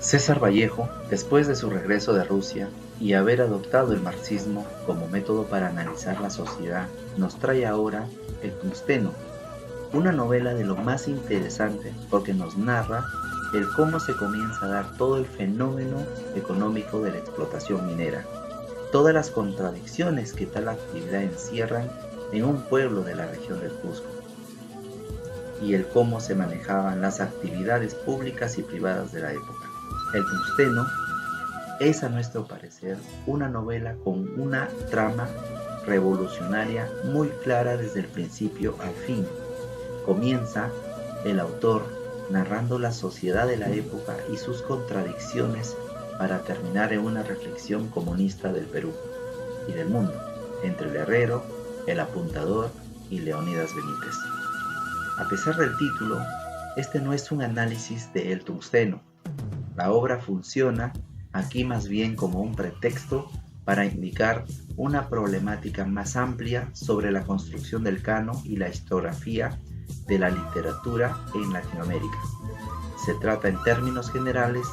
César Vallejo, después de su regreso de Rusia y haber adoptado el marxismo como método para analizar la sociedad, nos trae ahora El Tungsteno, una novela de lo más interesante porque nos narra el cómo se comienza a dar todo el fenómeno económico de la explotación minera, todas las contradicciones que tal actividad encierran en un pueblo de la región del Cusco, y el cómo se manejaban las actividades públicas y privadas de la época. El Tungsteno es, a nuestro parecer, una novela con una trama revolucionaria muy clara desde el principio al fin. Comienza el autor narrando la sociedad de la época y sus contradicciones para terminar en una reflexión comunista del Perú y del mundo, entre el herrero, el apuntador y Leónidas Benítez. A pesar del título, este no es un análisis de El Tungsteno. La obra funciona aquí más bien como un pretexto para indicar una problemática más amplia sobre la construcción del canon y la historiografía de la literatura en Latinoamérica. Se trata en términos generales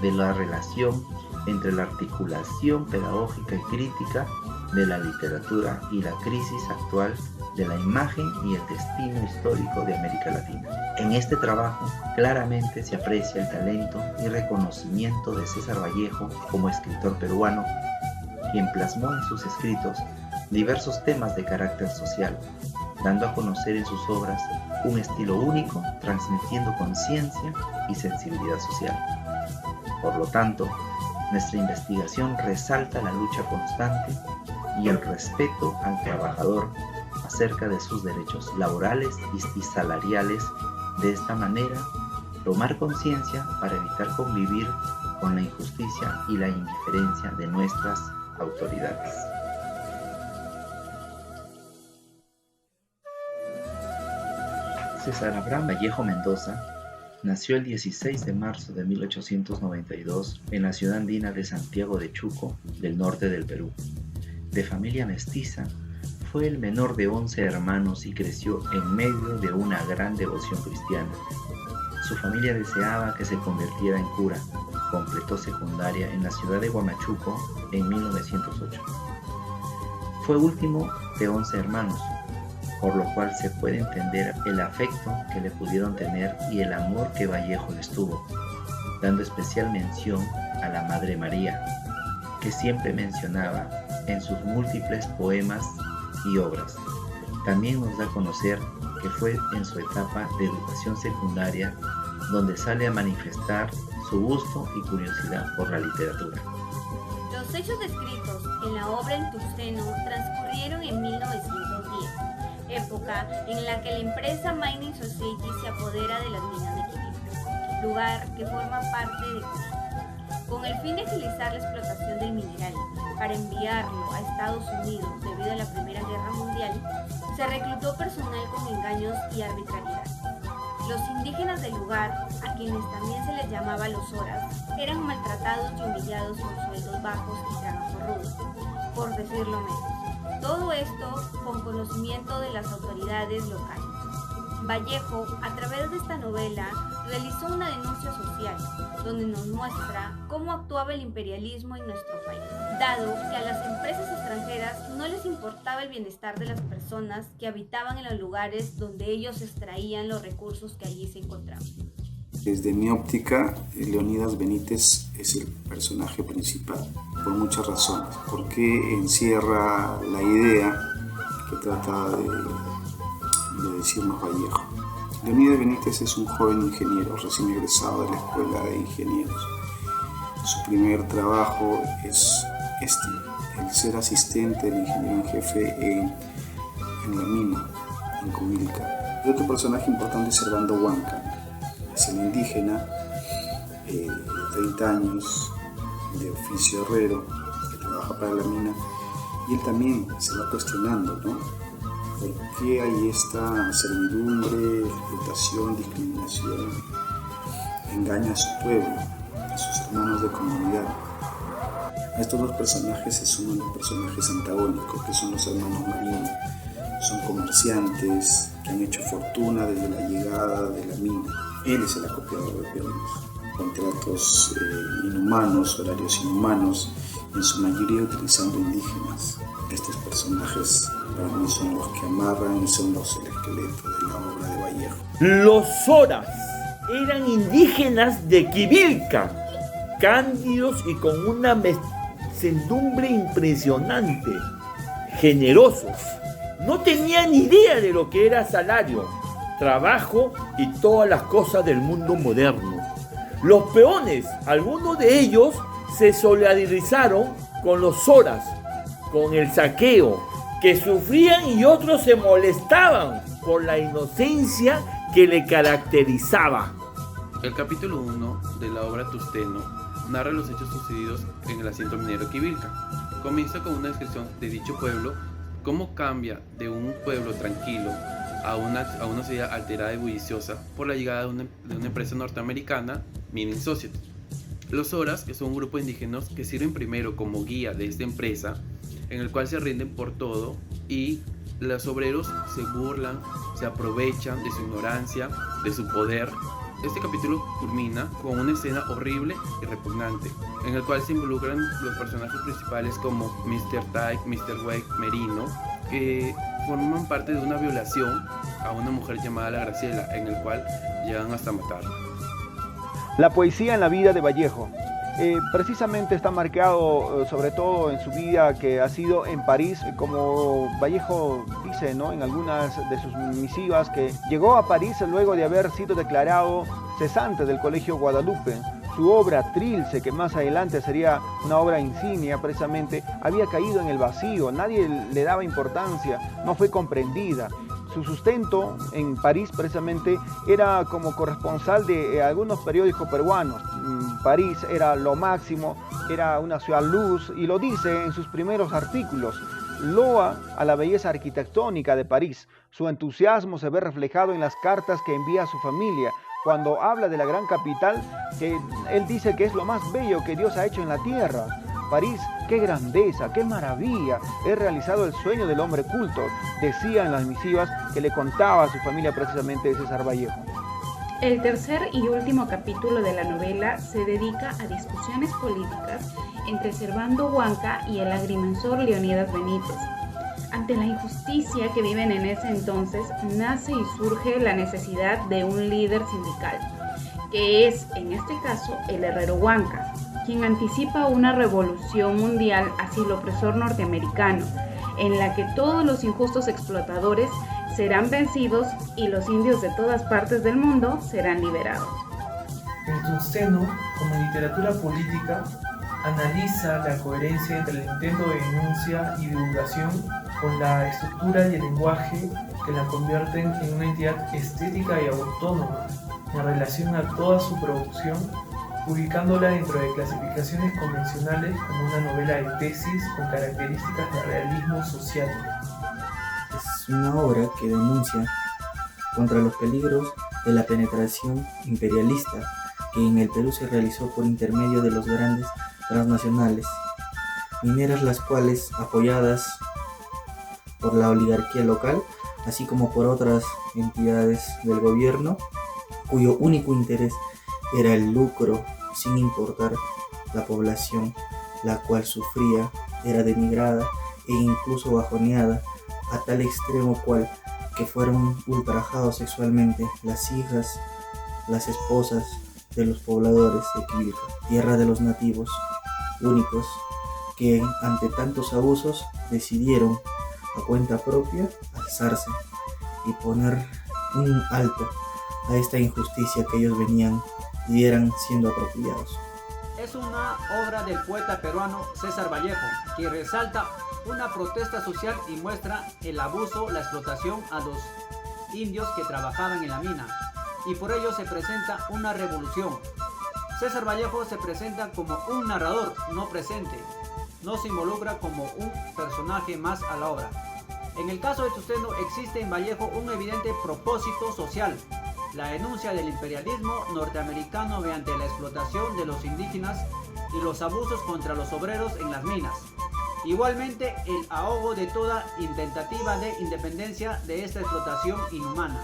de la relación entre la articulación pedagógica y crítica de la literatura y la crisis actual de la imagen y el destino histórico de América Latina. En este trabajo claramente se aprecia el talento y reconocimiento de César Vallejo como escritor peruano, quien plasmó en sus escritos diversos temas de carácter social, dando a conocer en sus obras un estilo único, transmitiendo conciencia y sensibilidad social. Por lo tanto, nuestra investigación resalta la lucha constante y el respeto al trabajador acerca de sus derechos laborales y salariales. De esta manera, tomar conciencia para evitar convivir con la injusticia y la indiferencia de nuestras autoridades. César Abraham Vallejo Mendoza nació el 16 de marzo de 1892 en la ciudad andina de Santiago de Chuco, del norte del Perú. De familia mestiza, fue el menor de 11 hermanos y creció en medio de una gran devoción cristiana. Su familia deseaba que se convirtiera en cura. Completó secundaria en la ciudad de Huamachuco en 1908. Fue último de 11 hermanos, por lo cual se puede entender el afecto que le pudieron tener y el amor que Vallejo les tuvo, dando especial mención a la Madre María, que siempre mencionaba en sus múltiples poemas y obras. También nos da a conocer que fue en su etapa de educación secundaria donde sale a manifestar su gusto y curiosidad por la literatura. Los hechos descritos en la obra El Tungsteno transcurrieron en 1910, época en la que la empresa Mining Society se apodera de las minas de Quilín, lugar que forma parte de Cusco, con el fin de agilizar la explotación del mineral para enviarlo a Estados Unidos debido a la Primera Guerra Mundial. Se reclutó personal con engaños y arbitrariedad. Los indígenas del lugar, a quienes también se les llamaba los Horas, eran maltratados y humillados con sueldos bajos y trabajo rudo, por decirlo menos. Todo esto con conocimiento de las autoridades locales. Vallejo, a través de esta novela, realizó una denuncia social, donde nos muestra cómo actuaba el imperialismo en nuestro país, dado que a las empresas extranjeras no les importaba el bienestar de las personas que habitaban en los lugares donde ellos extraían los recursos que allí se encontraban. Desde mi óptica, Leónidas Benítez es el personaje principal, por muchas razones. Porque encierra la idea que trata de decirnos Vallejo. Leónidas Benítez es un joven ingeniero recién egresado de la Escuela de Ingenieros. Su primer trabajo es el ser asistente del ingeniero en jefe en la mina, en Cubilca. Y otro personaje importante es Servando Huanca. Es el indígena de 30 años, de oficio herrero, que trabaja para la mina, y él también se va cuestionando, ¿no? ¿Por qué hay esta servidumbre, explotación, discriminación? Engaña a su pueblo, a sus hermanos de comunidad. A estos dos personajes se suman los personajes antagónicos, que son los hermanos Marín. Son comerciantes que han hecho fortuna desde la llegada de la mina. Él es el acopiador de peones. contratos inhumanos, horarios inhumanos, en su mayoría utilizando indígenas. Estos personajes para mí son los que amarran y son el esqueleto de la obra de Vallejo. Los Zoras eran indígenas de Quivilca, cándidos y con una mansedumbre impresionante, generosos. No tenían idea de lo que era salario, trabajo y todas las cosas del mundo moderno. Los peones, algunos de ellos, se solidarizaron con los Zoras, con el saqueo que sufrían, y otros se molestaban por la inocencia que le caracterizaba. El capítulo 1 de la obra Tusteno narra los hechos sucedidos en el asiento minero Quivilca. Comienza con una descripción de dicho pueblo, cómo cambia de un pueblo tranquilo a una ciudad alterada y bulliciosa por la llegada de una empresa norteamericana, Mining Society. Los Zoras, que son un grupo de indígenas que sirven primero como guía de esta empresa, en el cual se rinden por todo, y los obreros se burlan, se aprovechan de su ignorancia, de su poder. Este capítulo culmina con una escena horrible y repugnante, en el cual se involucran los personajes principales como Mr. Tyke, Mr. Wake, Merino, que forman parte de una violación a una mujer llamada La Graciela, en el cual llegan hasta matarla. La poesía en la vida de Vallejo. Precisamente está marcado sobre todo en su vida que ha sido en París, como Vallejo dice, ¿no?, en algunas de sus misivas, que llegó a París luego de haber sido declarado cesante del Colegio Guadalupe. Su obra Trilce, que más adelante sería una obra insignia precisamente, había caído en el vacío, nadie le daba importancia, no fue comprendida. Su sustento en París precisamente era como corresponsal de algunos periódicos peruanos. París era lo máximo, era una ciudad luz, y lo dice en sus primeros artículos. Loa a la belleza arquitectónica de París. Su entusiasmo se ve reflejado en las cartas que envía a su familia. Cuando habla de la gran capital, que él dice que es lo más bello que Dios ha hecho en la tierra. París, qué grandeza, qué maravilla, he realizado el sueño del hombre culto, decía en las misivas que le contaba a su familia precisamente de César Vallejo. El tercer y último capítulo de la novela se dedica a discusiones políticas entre Servando Huanca y el agrimensor Leonidas Benítez. Ante la injusticia que viven en ese entonces, nace y surge la necesidad de un líder sindical, que es, en este caso, el herrero Huanca, quien anticipa una revolución mundial hacia el opresor norteamericano, en la que todos los injustos explotadores serán vencidos y los indios de todas partes del mundo serán liberados. El Tusteno, como literatura política, analiza la coherencia entre el intento de denuncia y divulgación con la estructura y el lenguaje que la convierten en una entidad estética y autónoma en relación a toda su producción, ubicándola dentro de clasificaciones convencionales como una novela de tesis con características de realismo social. Es una obra que denuncia contra los peligros de la penetración imperialista que en el Perú se realizó por intermedio de los grandes transnacionales mineras, las cuales, apoyadas por la oligarquía local, así como por otras entidades del gobierno, cuyo único interés era el lucro sin importar la población, la cual sufría, era denigrada e incluso bajoneada a tal extremo cual que fueron ultrajados sexualmente las hijas, las esposas de los pobladores de Quivilca, tierra de los nativos únicos que ante tantos abusos decidieron a cuenta propia alzarse y poner un alto a esta injusticia que ellos venían y eran siendo atropellados. Es una obra del poeta peruano César Vallejo, que resalta una protesta social y muestra el abuso, la explotación a los indios que trabajaban en la mina, y por ello se presenta una revolución. César Vallejo se presenta como un narrador no presente, no se involucra como un personaje más a la obra. En el caso de Tusteno existe en Vallejo un evidente propósito social, la denuncia del imperialismo norteamericano mediante la explotación de los indígenas y los abusos contra los obreros en las minas. Igualmente, el ahogo de toda tentativa de independencia de esta explotación inhumana.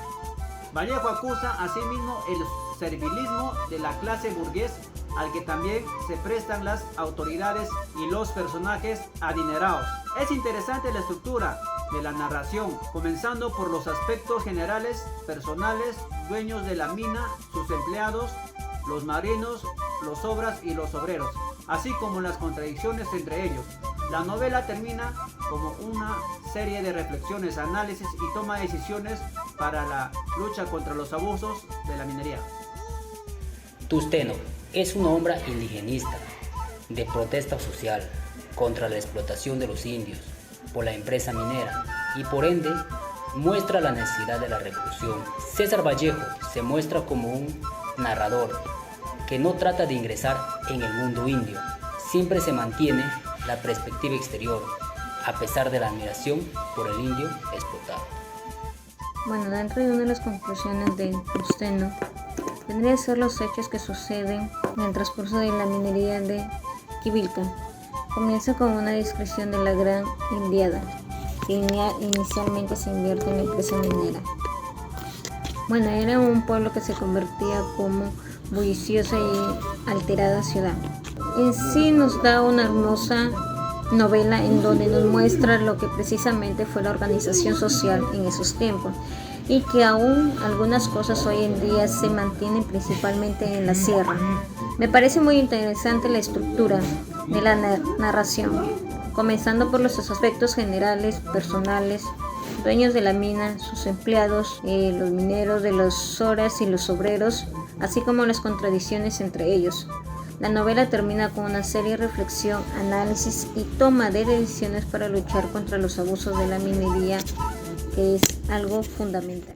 Vallejo acusa asimismo el servilismo de la clase burgués al que también se prestan las autoridades y los personajes adinerados. Es interesante la estructura de la narración, comenzando por los aspectos generales, personales, dueños de la mina, sus empleados, los marinos, los obras y los obreros, así como las contradicciones entre ellos. La novela termina como una serie de reflexiones, análisis y toma de decisiones para la lucha contra los abusos de la minería. Tusteno es una obra indigenista de protesta social contra la explotación de los indios por la empresa minera y por ende muestra la necesidad de la revolución. César Vallejo se muestra como un narrador que no trata de ingresar en el mundo indio, siempre se mantiene la perspectiva exterior, a pesar de la admiración por el indio explotado. Bueno, dentro de una de las conclusiones de Tusteno, tendría que ser los hechos que suceden en el transcurso de la minería de Quivilca. Comienza con una descripción de la Gran Indiada, que inicialmente se invierte en la empresa minera. Bueno, era un pueblo que se convertía como bulliciosa y alterada ciudad. En sí nos da una hermosa novela en donde nos muestra lo que precisamente fue la organización social en esos tiempos y que aún algunas cosas hoy en día se mantienen principalmente en la sierra. Me parece muy interesante la estructura de la narración, comenzando por los aspectos generales, personales, dueños de la mina, sus empleados, los mineros, de las horas y los obreros, así como las contradicciones entre ellos. La novela termina con una seria reflexión, análisis y toma de decisiones para luchar contra los abusos de la minería, que es algo fundamental.